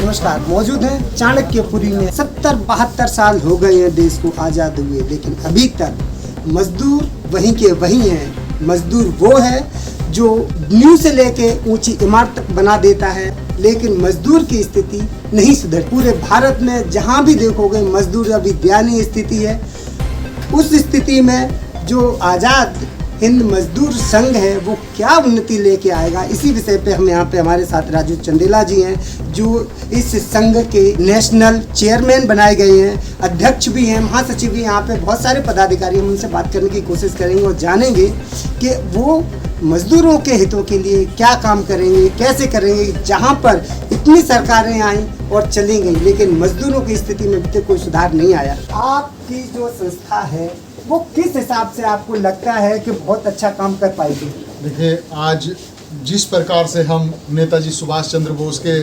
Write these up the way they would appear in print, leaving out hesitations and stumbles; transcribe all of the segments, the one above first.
नमस्कार, मौजूद हैं चाणक्यपुरी में। 70-72 साल हो गए हैं देश को आज़ाद हुए, लेकिन अभी तक मजदूर वहीं के वहीं हैं। मजदूर वो है जो न्यू से लेके ऊंची इमारत बना देता है, लेकिन मजदूर की स्थिति नहीं सुधर। पूरे भारत में जहां भी देखोगे मजदूर अभी दयनीय स्थिति है। उस स्थिति में जो आज़ाद हिंद मजदूर संघ है वो क्या उन्नति लेके आएगा, इसी विषय पे हम यहाँ पे हमारे साथ राजू चंदेला जी हैं, जो इस संघ के नेशनल चेयरमैन बनाए गए हैं, अध्यक्ष भी हैं, महासचिव भी। यहाँ पे बहुत सारे पदाधिकारी, हम उनसे बात करने की कोशिश करेंगे और जानेंगे कि वो मजदूरों के हितों के लिए क्या काम करेंगे, कैसे करेंगे। जहाँ पर इतनी सरकारें आई और चली गई, लेकिन मजदूरों की स्थिति में अभी तक कोई सुधार नहीं आया। आपकी जो संस्था है वो किस हिसाब से आपको लगता है कि बहुत अच्छा काम कर पाएगी? देखिए, आज जिस प्रकार से हम नेताजी सुभाष चंद्र बोस के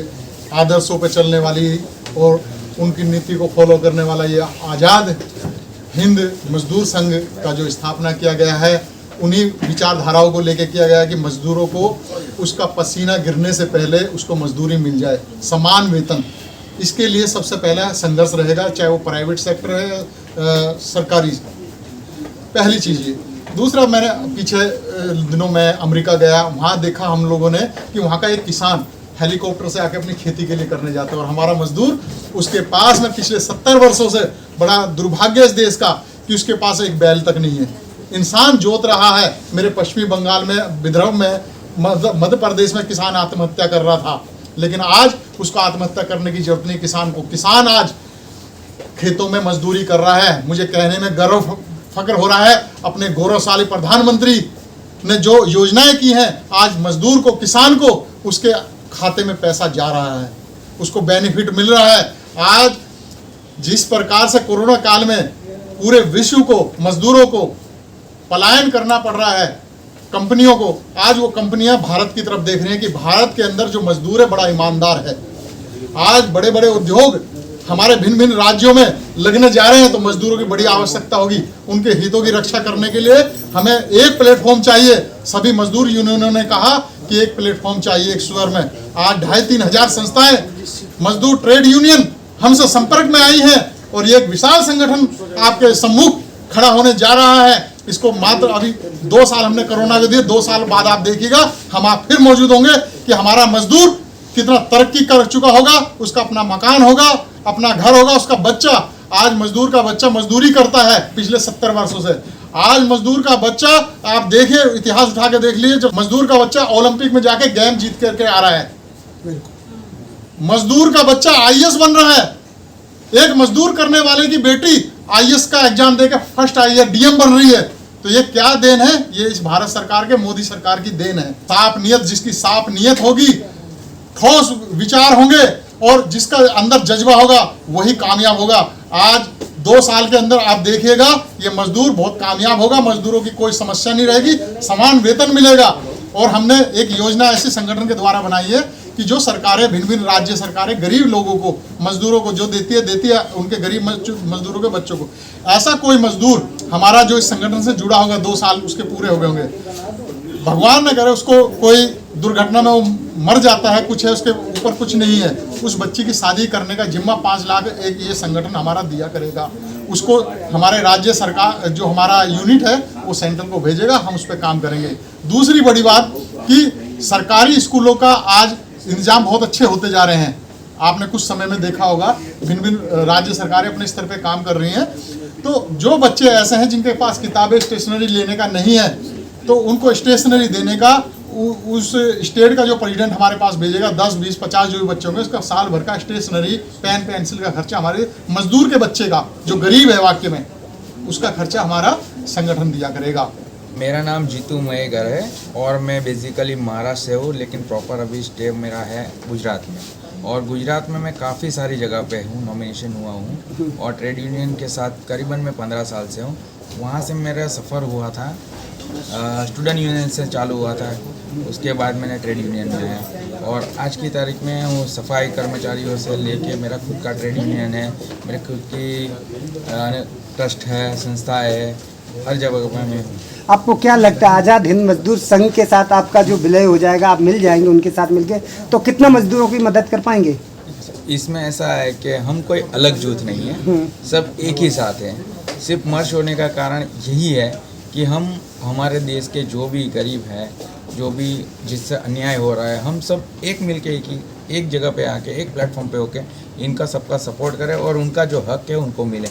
आदर्शों पर चलने वाली और उनकी नीति को फॉलो करने वाला ये आज़ाद हिंद मजदूर संघ का जो स्थापना किया गया है, उन्हीं विचारधाराओं को लेकर किया गया है कि मजदूरों को उसका पसीना गिरने से पहले उसको मजदूरी मिल जाए, समान वेतन। इसके लिए सबसे पहला संघर्ष रहेगा, चाहे वो प्राइवेट सेक्टर है सरकारी। पहली चीज़ ये। दूसरा, मैंने पिछले दिनों में अमेरिका गया, वहाँ देखा हम लोगों ने कि वहाँ का एक किसान हेलीकॉप्टर से आके अपनी खेती के लिए करने जाता है, और हमारा मजदूर उसके पास में पिछले 70 वर्षों से, बड़ा दुर्भाग्य इस देश का कि उसके पास एक बैल तक नहीं है। इंसान जोत रहा है। मेरे पश्चिमी बंगाल में, विदर्भ में, मध्य प्रदेश में किसान आत्महत्या कर रहा था, लेकिन आज उसको आत्महत्या करने की जरूरत नहीं किसान को। किसान आज खेतों में मजदूरी कर रहा है। मुझे कहने में गर्व फक्र हो रहा है, अपने गौरवशाली प्रधानमंत्री ने जो योजनाएं की हैं, आज मजदूर को, किसान को उसके खाते में पैसा जा रहा है, उसको बेनिफिट मिल रहा है। आज जिस प्रकार से कोरोना काल में पूरे विश्व को, मजदूरों को पलायन करना पड़ रहा है, कंपनियों को, आज वो कंपनियां भारत की तरफ देख रही हैं कि भारत के अंदर जो मजदूर है बड़ा ईमानदार है। आज बड़े बड़े उद्योग हमारे भिन्न भिन्न राज्यों में लगने जा रहे हैं, तो मजदूरों की बड़ी आवश्यकता होगी। उनके हितों की रक्षा करने के लिए हमें एक प्लेटफॉर्म चाहिए। सभी मजदूर यूनियनों ने कहा कि एक प्लेटफॉर्म चाहिए एक स्वर में। आज 2,500-3 हजार संस्थाएं, मजदूर ट्रेड यूनियन हमसे संपर्क में आई हैं, और ये एक विशाल संगठन आपके सम्मुख खड़ा होने जा रहा है। इसको मात्र अभी 2 साल हमने कोरोना को दिए, 2 साल बाद आप देखिएगा हम आप फिर मौजूद होंगे कि हमारा मजदूर कितना तरक्की कर चुका होगा, उसका अपना मकान होगा, अपना घर होगा, उसका बच्चा। आज मजदूर का बच्चा मजदूरी करता है पिछले 70 वर्षों से। आज मजदूर का बच्चा, आप देखिए, इतिहास उठा के देख लीजिए, जब मजदूर का बच्चा ओलंपिक में जाके गेम जीत करके आ रहा है। मजदूर का बच्चा आईएएस बन रहा है। एक मजदूर करने वाले की बेटी आईएएस का एग्जाम देकर फर्स्ट आई है, डीएम बन रही है। तो ये क्या देन है? ये इस भारत सरकार के, मोदी सरकार की देन है। साफ नियत, जिसकी साफ नियत होगी, ठोस विचार होंगे और जिसका अंदर जज्बा होगा, वही कामयाब होगा। आज 2 साल के अंदर आप देखिएगा ये मजदूर बहुत कामयाब होगा। मजदूरों की कोई समस्या नहीं रहेगी, समान वेतन मिलेगा। और हमने एक योजना ऐसे संगठन के द्वारा बनाई है कि जो सरकारें, भिन्न भिन्न राज्य सरकारें गरीब लोगों को, मजदूरों को जो देती है उनके गरीब मजदूरों के बच्चों को। ऐसा कोई मजदूर हमारा जो इस संगठन से जुड़ा होगा, 2 साल उसके पूरे हो गए होंगे, भगवान न करे उसको कोई दुर्घटना में वो मर जाता है, कुछ है उसके ऊपर कुछ नहीं है, उस बच्ची की शादी करने का जिम्मा 5 लाख एक ये संगठन हमारा दिया करेगा। उसको हमारे राज्य सरकार, जो हमारा यूनिट है, वो सेंट्रल को भेजेगा, हम उस पर काम करेंगे। दूसरी बड़ी बात कि सरकारी स्कूलों का आज इंतजाम बहुत अच्छे होते जा रहे हैं। आपने कुछ समय में देखा होगा, भिन्न भिन्न राज्य सरकारें अपने स्तर पे काम कर रही हैं। तो जो बच्चे ऐसे हैं जिनके पास किताबें, स्टेशनरी लेने का नहीं है, तो उनको स्टेशनरी देने का उस स्टेट का जो प्रेसिडेंट हमारे पास भेजेगा, 10, 20, 50 जो भी बच्चे होंगे, उसका साल भर का स्टेशनरी, पेन, पेंसिल का खर्चा हमारे मजदूर के बच्चे का, जो गरीब है वाक्य में, उसका खर्चा हमारा संगठन दिया करेगा। मेरा नाम जीतू मयेगर है और मैं बेसिकली महाराष्ट्र से हूँ, लेकिन प्रॉपर अभी स्टे मेरा है गुजरात में। और गुजरात में मैं काफ़ी सारी जगह पे हूँ, नॉमिनेशन हुआ हूँ, और ट्रेड यूनियन के साथ करीबन मैं 15 साल से हूँ। वहाँ से मेरा सफ़र हुआ था, स्टूडेंट यूनियन से चालू हुआ था, उसके बाद मैंने ट्रेड यूनियन में आया, और आज की तारीख में वो सफाई कर्मचारियों से लेके मेरा खुद का ट्रेड यूनियन है, मेरे खुद की ट्रस्ट है, संस्था है, हर जगह पर मैं हूँ। आपको क्या लगता है आज़ाद हिंद मजदूर संघ के साथ आपका जो विलय हो जाएगा, आप मिल जाएंगे उनके साथ मिलके, तो कितना मजदूरों की मदद कर पाएंगे? इसमें ऐसा है कि हम कोई अलग जूथ नहीं है, सब एक ही साथ हैं। सिर्फ मर्ज होने का कारण यही है कि हम हमारे देश के जो भी गरीब हैं, जो भी जिससे अन्याय हो रहा है, हम सब एक मिलके एक जगह पे आके एक प्लेटफॉर्म पे होके इनका सबका सपोर्ट करें और उनका जो हक है उनको मिले।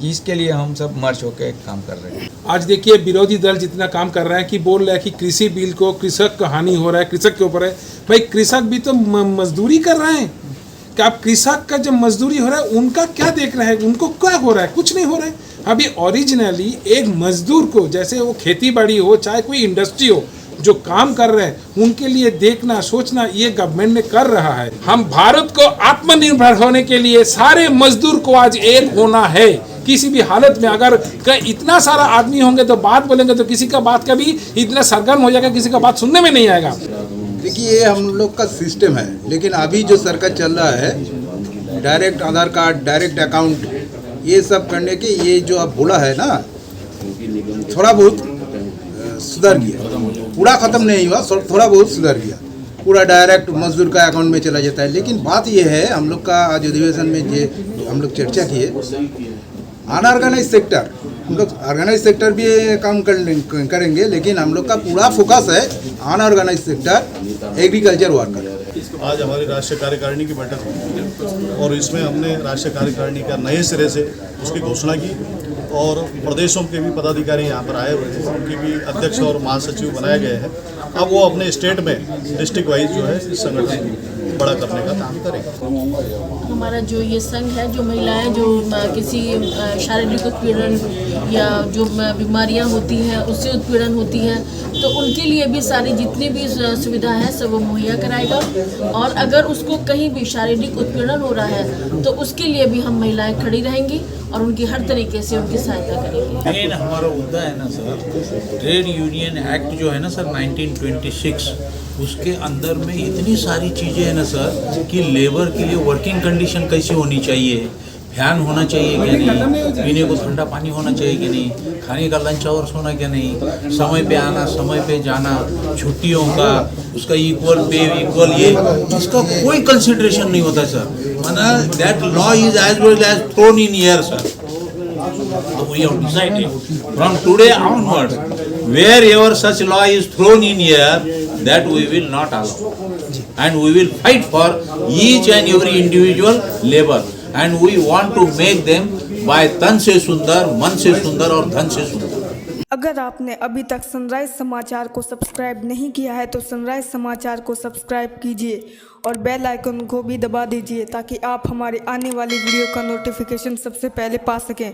इसके लिए हम सब मर्ज होकर काम कर रहे हैं। आज देखिए विरोधी दल जितना काम कर रहा है कि बोल रहा है कि कृषि बिल को कृषक का हानि हो रहा है, कृषक के ऊपर है। भाई कृषक भी तो मजदूरी कर रहे हैं। क्या आप कृषक का जब मजदूरी हो रहा है उनका क्या देख रहे हैं, उनको क्या हो रहा है? कुछ नहीं हो रहा है। अभी ओरिजिनली एक मजदूर को, जैसे वो खेती बाड़ी हो चाहे कोई इंडस्ट्री हो, जो काम कर रहे हैं उनके लिए देखना सोचना ये गवर्नमेंट ने कर रहा है। हम भारत को आत्मनिर्भर होने के लिए सारे मजदूर को आज एक होना है। किसी भी हालत में अगर इतना सारा आदमी होंगे तो बात बोलेंगे तो किसी का बात कभी इतना सरगर्म हो जाएगा, किसी का बात सुनने में नहीं आएगा। देखिए ये हम लोग का सिस्टम है, लेकिन अभी जो सरकार चल रहा है डायरेक्ट आधार कार्ड, डायरेक्ट अकाउंट, ये सब करने के ये जो आप बोला है ना, थोड़ा बहुत सुधर गया, पूरा ख़त्म नहीं हुआ, थोड़ा बहुत सुधर गया। पूरा डायरेक्ट मजदूर का अकाउंट में चला जाता है। लेकिन बात ये है, हम लोग का आज अधिवेशन में जो हम लोग चर्चा किए, अनऑर्गेनाइज सेक्टर, हम लोग ऑर्गेनाइज सेक्टर भी काम करेंगे, लेकिन हम लोग का पूरा फोकस है अनऑर्गेनाइज सेक्टर, एग्रीकल्चर वर्कर। आज हमारी राष्ट्रीय कार्यकारिणी की बैठक हुई और इसमें हमने राष्ट्रीय कार्यकारिणी का नए सिरे से उसकी घोषणा की और प्रदेशों के भी पदाधिकारी यहाँ पर आए हुए हैं, उनकी भी अध्यक्ष और महासचिव बनाए गए हैं। अब वो अपने स्टेट में डिस्ट्रिक्ट वाइज जो है इस संगठन बड़ा करने का काम करेंगे। हमारा जो ये संघ है, जो महिलाएं जो किसी शारीरिक उत्पीड़न या जो बीमारियां होती हैं उससे उत्पीड़न होती हैं, तो उनके लिए भी सारी जितनी भी सुविधा है सब वो मुहैया कराएगा। और अगर उसको कहीं भी शारीरिक उत्पीड़न हो रहा है तो उसके लिए भी हम महिलाएं खड़ी रहेंगी और उनकी हर तरीके से उनकी सहायता करेंगे। मेन हमारा मुद्दा है ना सर, ट्रेड यूनियन एक्ट जो है ना सर 1926, उसके अंदर में इतनी सारी चीज़ें हैं ना सर कि लेबर के लिए वर्किंग कंडीशन कैसी होनी चाहिए, फैन होना चाहिए क्या नहीं, पीने को ठंडा पानी होना चाहिए कि नहीं, खाने का लंच आवर्स होना क्या नहीं, समय पे आना समय पे जाना, छुट्टियों का उसका इक्वल पे इक्वल, ये इसका कोई कंसिडरेशन नहीं होता सर। मतलब that law is as well as thrown in air sir. We have decided from today onwards, wherever such law is thrown in here, that we will not allow, and we will fight for each and every individual labor, and we want to make them by तन से सुंदर, मन से सुंदर और धन से सुंदर। अगर आपने अभी तक सनराइज समाचार को सब्सक्राइब नहीं किया है तो सनराइज समाचार को सब्सक्राइब कीजिए और बेल आइकन को भी दबा दीजिए ताकि आप हमारे आने वाली वीडियो का नोटिफिकेशन सबसे पहले पा सकें।